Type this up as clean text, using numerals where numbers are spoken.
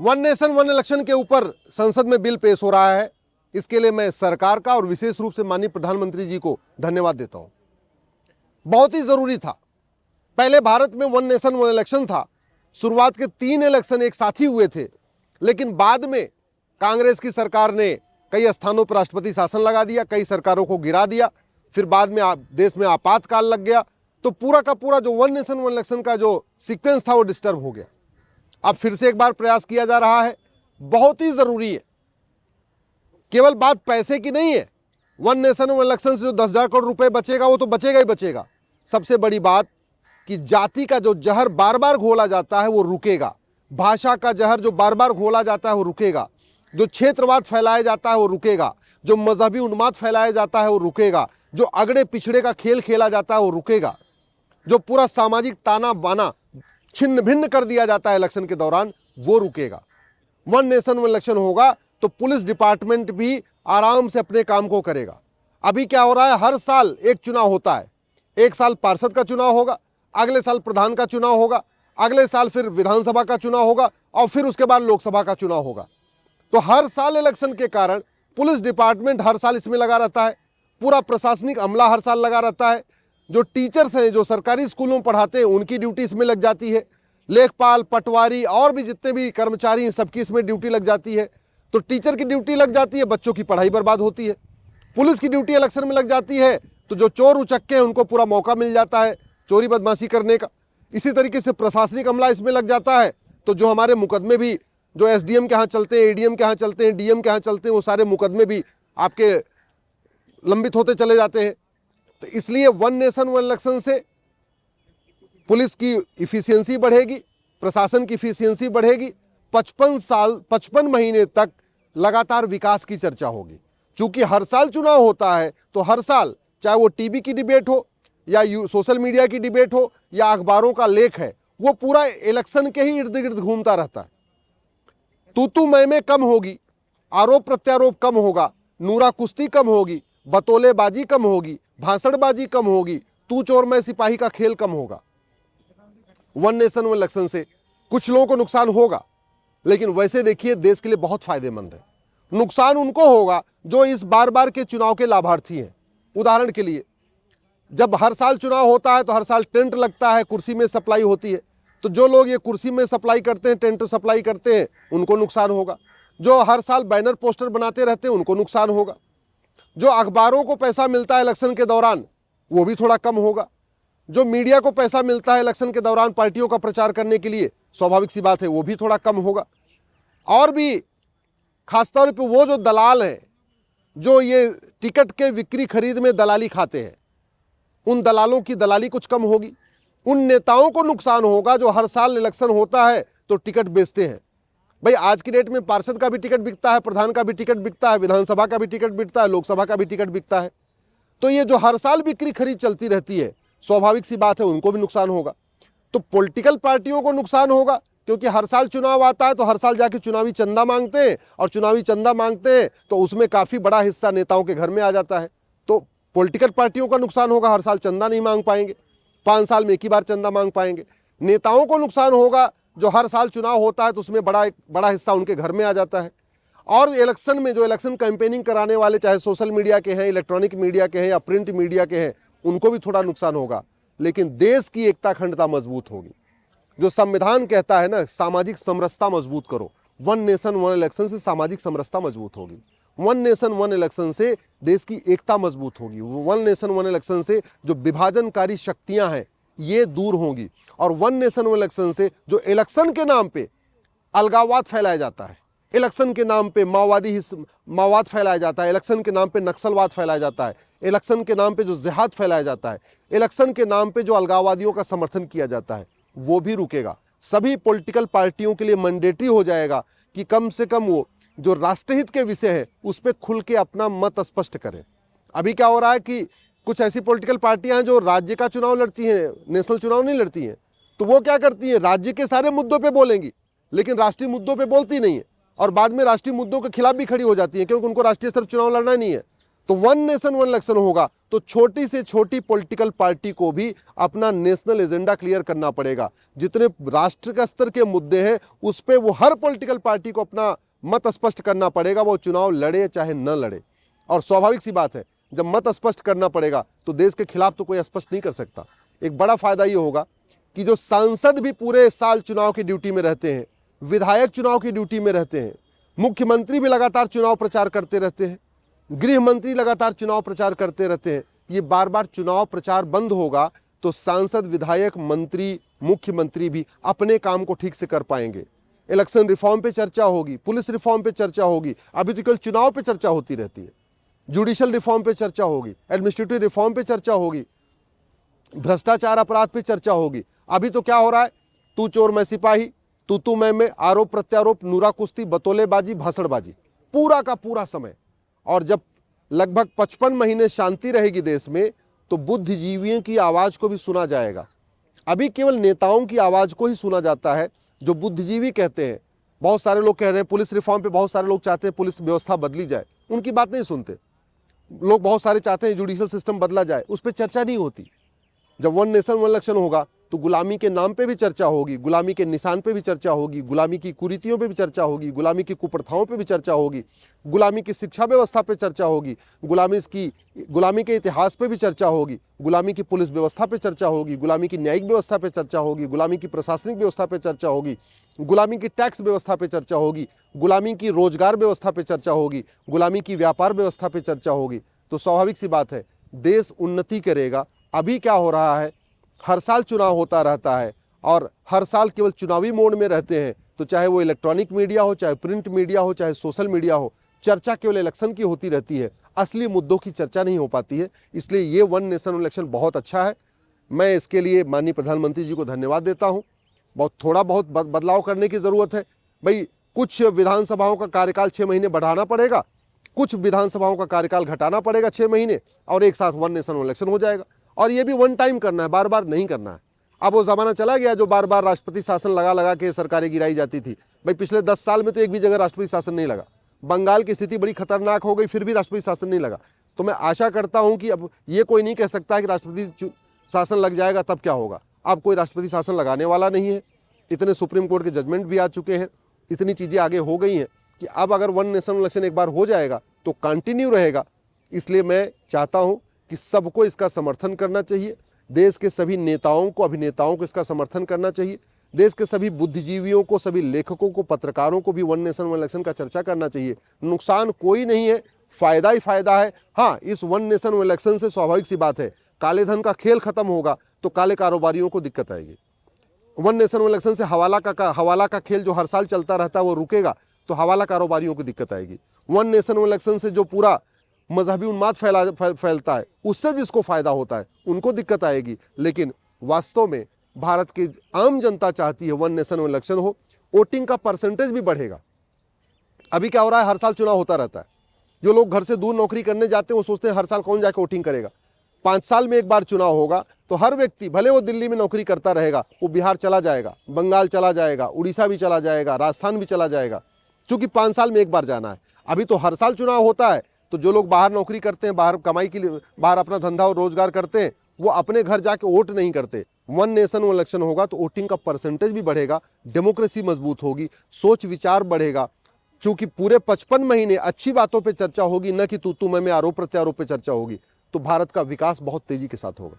One nation one election के ऊपर संसद में बिल पेश हो रहा है। इसके लिए मैं सरकार का और विशेष रूप से माननीय प्रधानमंत्री जी को धन्यवाद देता हूं। बहुत ही जरूरी था। पहले भारत में वन नेशन वन इलेक्शन था। शुरुआत के 3 इलेक्शन एक साथ ही हुए थे, लेकिन बाद में कांग्रेस की सरकार ने कई स्थानों पर राष्ट्रपति शासन लगा दिया, कई सरकारों को गिरा दिया, फिर बाद में देश में आपातकाल लग गया, तो पूरा का पूरा जो वन नेशन वन इलेक्शन का जो सीक्वेंस था वो डिस्टर्ब हो गया। अब फिर से एक बार प्रयास किया जा रहा है, बहुत ही जरूरी है। केवल बात पैसे की नहीं है। वन नेशन वन इलेक्शन से जो 10,000 करोड़ रुपए बचेगा वो तो बचेगा ही बचेगा। सबसे बड़ी बात कि जाति का जो जहर बार बार घोला जाता है वो रुकेगा। भाषा का जहर जो बार बार घोला जाता है वो रुकेगा। जो क्षेत्रवाद फैलाया जाता है वो रुकेगा। जो मजहबी उन्माद फैलाया जाता है वो रुकेगा। जो अगड़े पिछड़े का खेल खेला जाता है वो रुकेगा। जो पूरा सामाजिक ताना बाना छिन्न भिन्न कर दिया जाता है इलेक्शन के दौरान, वो रुकेगा। वन नेशन वन इलेक्शन होगा तो पुलिस डिपार्टमेंट भी आराम से अपने काम को करेगा। अभी क्या हो रहा है, हर साल एक चुनाव होता है। एक साल पार्षद का चुनाव होगा, अगले साल प्रधान का चुनाव होगा, अगले साल फिर विधानसभा का चुनाव होगा और फिर उसके बाद लोकसभा का चुनाव होगा। तो हर साल इलेक्शन के कारण पुलिस डिपार्टमेंट हर साल इसमें लगा रहता है। पूरा प्रशासनिक अमला हर साल लगा रहता है। जो टीचर्स हैं, जो सरकारी स्कूलों में पढ़ाते हैं, उनकी ड्यूटी इसमें लग जाती है। लेखपाल, पटवारी और भी जितने भी कर्मचारी हैं, सबकी इसमें ड्यूटी लग जाती है। तो टीचर की ड्यूटी लग जाती है, बच्चों की पढ़ाई बर्बाद होती है। पुलिस की ड्यूटी इलेक्शन में लग जाती है, तो जो चोर उचक्के हैं उनको पूरा मौका मिल जाता है चोरी बदमाशी करने का। इसी तरीके से प्रशासनिक अमला इसमें लग जाता है, तो जो हमारे मुकदमे भी जो एसडीएम के यहाँ चलते हैं, एडीएम के यहाँ चलते हैं, डीएम के यहाँ चलते हैं, वो सारे मुकदमे भी आपके लंबित होते चले जाते हैं। तो इसलिए वन नेशन वन इलेक्शन से पुलिस की इफिशियंसी बढ़ेगी, प्रशासन की इफिशियंसी बढ़ेगी। 55 महीने तक लगातार विकास की चर्चा होगी। चूंकि हर साल चुनाव होता है, तो हर साल चाहे वो टीवी की डिबेट हो या सोशल मीडिया की डिबेट हो या अखबारों का लेख है, वो पूरा इलेक्शन के ही इर्द गिर्द घूमता रहता है। तू मैं कम होगी, आरोप प्रत्यारोप कम होगा, नूरा कुश्ती कम होगी, बतौलेबाजी कम होगी, भाषणबाजी कम होगी, तू चोर मैं सिपाही का खेल कम होगा। वन नेशन वन इलेक्शन से कुछ लोगों को नुकसान होगा, लेकिन वैसे देखिए देश के लिए बहुत फायदेमंद है। नुकसान उनको होगा जो इस बार बार के चुनाव के लाभार्थी हैं। उदाहरण के लिए, जब हर साल चुनाव होता है तो हर साल टेंट लगता है, कुर्सी में सप्लाई होती है। तो जो लोग ये कुर्सी में सप्लाई करते हैं, टेंट सप्लाई करते हैं, उनको नुकसान होगा। जो हर साल बैनर पोस्टर बनाते रहते हैं, उनको नुकसान होगा। जो अखबारों को पैसा मिलता है इलेक्शन के दौरान, वो भी थोड़ा कम होगा। जो मीडिया को पैसा मिलता है इलेक्शन के दौरान पार्टियों का प्रचार करने के लिए, स्वाभाविक सी बात है, वो भी थोड़ा कम होगा। और भी खासतौर पे वो जो दलाल हैं, जो ये टिकट के बिक्री खरीद में दलाली खाते हैं, उन दलालों की दलाली कुछ कम होगी। उन नेताओं को नुकसान होगा जो हर साल इलेक्शन होता है तो टिकट बेचते हैं। भाई आज की डेट में पार्षद का भी टिकट बिकता है, प्रधान का भी टिकट बिकता है, विधानसभा का भी टिकट बिकता है, लोकसभा का भी टिकट बिकता है। तो ये जो हर साल बिक्री खरीद चलती रहती है, स्वाभाविक सी बात है उनको भी नुकसान होगा। तो पॉलिटिकल पार्टियों को नुकसान होगा, क्योंकि हर साल चुनाव आता है तो हर साल जाके चुनावी चंदा मांगते हैं, और चुनावी चंदा मांगते हैं तो उसमें काफ़ी बड़ा हिस्सा नेताओं के घर में आ जाता है। तो पॉलिटिकल पार्टियों का नुकसान होगा, हर साल चंदा नहीं मांग पाएंगे, 5 साल में एक ही बार चंदा मांग पाएंगे। नेताओं को नुकसान होगा जो हर साल चुनाव होता है तो उसमें बड़ा हिस्सा उनके घर में आ जाता है। और इलेक्शन में जो इलेक्शन कैंपेनिंग कराने वाले, चाहे सोशल मीडिया के हैं, इलेक्ट्रॉनिक मीडिया के हैं या प्रिंट मीडिया के हैं, उनको भी थोड़ा नुकसान होगा। लेकिन देश की एकता अखंडता मजबूत होगी। जो संविधान कहता है ना, सामाजिक समरसता मजबूत करो, वन नेशन वन इलेक्शन से सामाजिक समरसता मजबूत होगी। वन नेशन वन इलेक्शन से देश की एकता मजबूत होगी। वन नेशन वन इलेक्शन से जो विभाजनकारी शक्तियां हैं ये दूर होंगी। और वन नेशन वन इलेक्शन से जो इलेक्शन के नाम पे अलगाववाद फैलाया जाता है, इलेक्शन के नाम पे माओवाद फैलाया जाता है, इलेक्शन के नाम पे नक्सलवाद फैलाया जाता है, इलेक्शन के नाम पे जो जिहाद फैलाया जाता है, इलेक्शन के नाम पे जो अलगाववादियों का समर्थन किया जाता है, वो भी रुकेगा। सभी पॉलिटिकल पार्टियों के लिए मैंडेटरी हो जाएगा कि कम से कम वो जो राष्ट्रहित के विषय है उस पर खुल के अपना मत स्पष्ट करें। अभी क्या हो रहा है कि कुछ ऐसी पॉलिटिकल पार्टियां हैं जो राज्य का चुनाव लड़ती हैं, नेशनल चुनाव नहीं लड़ती हैं। तो वो क्या करती हैं, राज्य के सारे मुद्दों पे बोलेंगी लेकिन राष्ट्रीय मुद्दों पे बोलती नहीं है, और बाद में राष्ट्रीय मुद्दों के खिलाफ भी खड़ी हो जाती है, क्योंकि उनको राष्ट्रीय स्तर चुनाव लड़ना नहीं है। तो वन नेशन वन इलेक्शन होगा तो छोटी से छोटी पॉलिटिकल पार्टी को भी अपना नेशनल एजेंडा क्लियर करना पड़ेगा। जितने राष्ट्र का स्तर के मुद्दे हैं उस पे वो हर पॉलिटिकल पार्टी को अपना मत स्पष्ट करना पड़ेगा, वो चुनाव लड़े चाहे न लड़े। और स्वाभाविक सी बात है, जब मत स्पष्ट करना पड़ेगा तो देश के खिलाफ तो कोई स्पष्ट नहीं कर सकता। एक बड़ा फायदा ये होगा कि जो सांसद भी पूरे साल चुनाव की ड्यूटी में रहते हैं, विधायक चुनाव की ड्यूटी में रहते हैं, मुख्यमंत्री भी लगातार चुनाव प्रचार करते रहते हैं, गृह मंत्री लगातार चुनाव प्रचार करते रहते हैं, ये बार बार चुनाव प्रचार बंद होगा तो सांसद, विधायक, मंत्री, मुख्यमंत्री भी अपने काम को ठीक से कर पाएंगे। इलेक्शन रिफॉर्म पे चर्चा होगी, पुलिस रिफॉर्म पे चर्चा होगी, अभी तो केवल चुनाव पे चर्चा होती रहती है, जुडिशियल रिफॉर्म पे चर्चा होगी, एडमिनिस्ट्रेटिव रिफॉर्म पे चर्चा होगी, भ्रष्टाचार अपराध पे चर्चा होगी। अभी तो क्या हो रहा है, तू चोर मैं सिपाही, तू मैं, आरोप प्रत्यारोप, नूरा कुश्ती, बतौलेबाजी, भाषणबाजी, पूरा का पूरा समय। और जब लगभग 55 महीने शांति रहेगी देश में तो बुद्धिजीवियों की आवाज को भी सुना जाएगा। अभी केवल नेताओं की आवाज को ही सुना जाता है जो बुद्धिजीवी कहते हैं। बहुत सारे लोग कह रहे हैं पुलिस रिफॉर्म पे, बहुत सारे लोग चाहते हैं पुलिस व्यवस्था बदली जाए, उनकी बात नहीं सुनते लोग। बहुत सारे चाहते हैं जुडिशियल सिस्टम बदला जाए, उस पर चर्चा नहीं होती। जब वन नेशन वन इलेक्शन होगा तो गुलामी के नाम पे भी चर्चा होगी, गुलामी के निशान पे भी चर्चा होगी, गुलामी की कुरीतियों पे भी चर्चा होगी, गुलामी की कुप्रथाओं पे भी चर्चा होगी, गुलामी की शिक्षा व्यवस्था पे चर्चा होगी, गुलामी के इतिहास पे भी चर्चा होगी, गुलामी की पुलिस व्यवस्था पे चर्चा होगी, गुलामी की न्यायिक व्यवस्था पे चर्चा होगी, गुलामी की प्रशासनिक व्यवस्था पे चर्चा होगी, गुलामी की टैक्स व्यवस्था पे चर्चा होगी, गुलामी की रोजगार व्यवस्था पे चर्चा होगी, गुलामी की व्यापार व्यवस्था पे चर्चा होगी। तो स्वाभाविक सी बात है, देश उन्नति करेगा। अभी क्या हो रहा है, हर साल चुनाव होता रहता है और हर साल केवल चुनावी मोड में रहते हैं। तो चाहे वो इलेक्ट्रॉनिक मीडिया हो, चाहे प्रिंट मीडिया हो, चाहे सोशल मीडिया हो, चर्चा केवल इलेक्शन की होती रहती है, असली मुद्दों की चर्चा नहीं हो पाती है। इसलिए ये वन नेशन इलेक्शन बहुत अच्छा है। मैं इसके लिए माननीय प्रधानमंत्री जी को धन्यवाद देता हूँ। थोड़ा बहुत बदलाव करने की ज़रूरत है भाई। कुछ विधानसभाओं का कार्यकाल 6 महीने बढ़ाना पड़ेगा, कुछ विधानसभाओं का कार्यकाल घटाना पड़ेगा 6 महीने, और एक साथ वन नेशन इलेक्शन हो जाएगा। और ये भी वन टाइम करना है, बार बार नहीं करना है। अब वो ज़माना चला गया जो बार बार राष्ट्रपति शासन लगा लगा के सरकारें गिराई जाती थी। भाई पिछले 10 साल में तो एक भी जगह राष्ट्रपति शासन नहीं लगा। बंगाल की स्थिति बड़ी खतरनाक हो गई, फिर भी राष्ट्रपति शासन नहीं लगा। तो मैं आशा करता हूं कि अब ये कोई नहीं कह सकता कि राष्ट्रपति शासन लग जाएगा तब क्या होगा। अब कोई राष्ट्रपति शासन लगाने वाला नहीं है। इतने सुप्रीम कोर्ट के जजमेंट भी आ चुके हैं, इतनी चीज़ें आगे हो गई हैं कि अब अगर वन नेशन इलेक्शन एक बार हो जाएगा तो कंटिन्यू रहेगा। इसलिए मैं चाहता हूँ कि सबको इसका समर्थन करना चाहिए। देश के सभी नेताओं को, अभिनेताओं को इसका समर्थन करना चाहिए। देश के सभी बुद्धिजीवियों को, सभी लेखकों को, पत्रकारों को भी वन नेशन वन इलेक्शन का चर्चा करना चाहिए। नुकसान कोई नहीं है, फायदा ही फायदा है। हाँ, इस वन नेशन वन इलेक्शन से स्वाभाविक सी बात है, काले धन का खेल खत्म होगा तो काले कारोबारियों को दिक्कत आएगी। वन नेशन वन इलेक्शन से हवाला का खेल जो हर साल चलता रहता है वो रुकेगा तो हवाला कारोबारियों को दिक्कत आएगी। वन नेशन वन इलेक्शन से जो पूरा मजहबी उन्माद फैलता है उससे जिसको फायदा होता है उनको दिक्कत आएगी। लेकिन वास्तव में भारत की आम जनता चाहती है वन नेशन वन इलेक्शन हो, वोटिंग का परसेंटेज भी बढ़ेगा। अभी क्या हो रहा है, हर साल चुनाव होता रहता है। जो लोग घर से दूर नौकरी करने जाते हैं वो सोचते हैं हर साल कौन जाके वोटिंग करेगा। 5 साल में एक बार चुनाव होगा तो हर व्यक्ति, भले वो दिल्ली में नौकरी करता रहेगा, वो बिहार चला जाएगा, बंगाल चला जाएगा, उड़ीसा भी चला जाएगा, राजस्थान भी चला जाएगा, क्योंकि 5 साल में एक बार जाना है। अभी तो हर साल चुनाव होता है तो जो लोग बाहर नौकरी करते हैं, बाहर कमाई के लिए, बाहर अपना धंधा और रोजगार करते हैं, वो अपने घर जाके वोट नहीं करते। वन नेशन वन इलेक्शन होगा तो वोटिंग का परसेंटेज भी बढ़ेगा, डेमोक्रेसी मजबूत होगी, सोच विचार बढ़ेगा। क्योंकि पूरे 55 महीने अच्छी बातों पे चर्चा होगी, न कि तू मैं आरोप प्रत्यारोप पे चर्चा होगी, तो भारत का विकास बहुत तेजी के साथ होगा।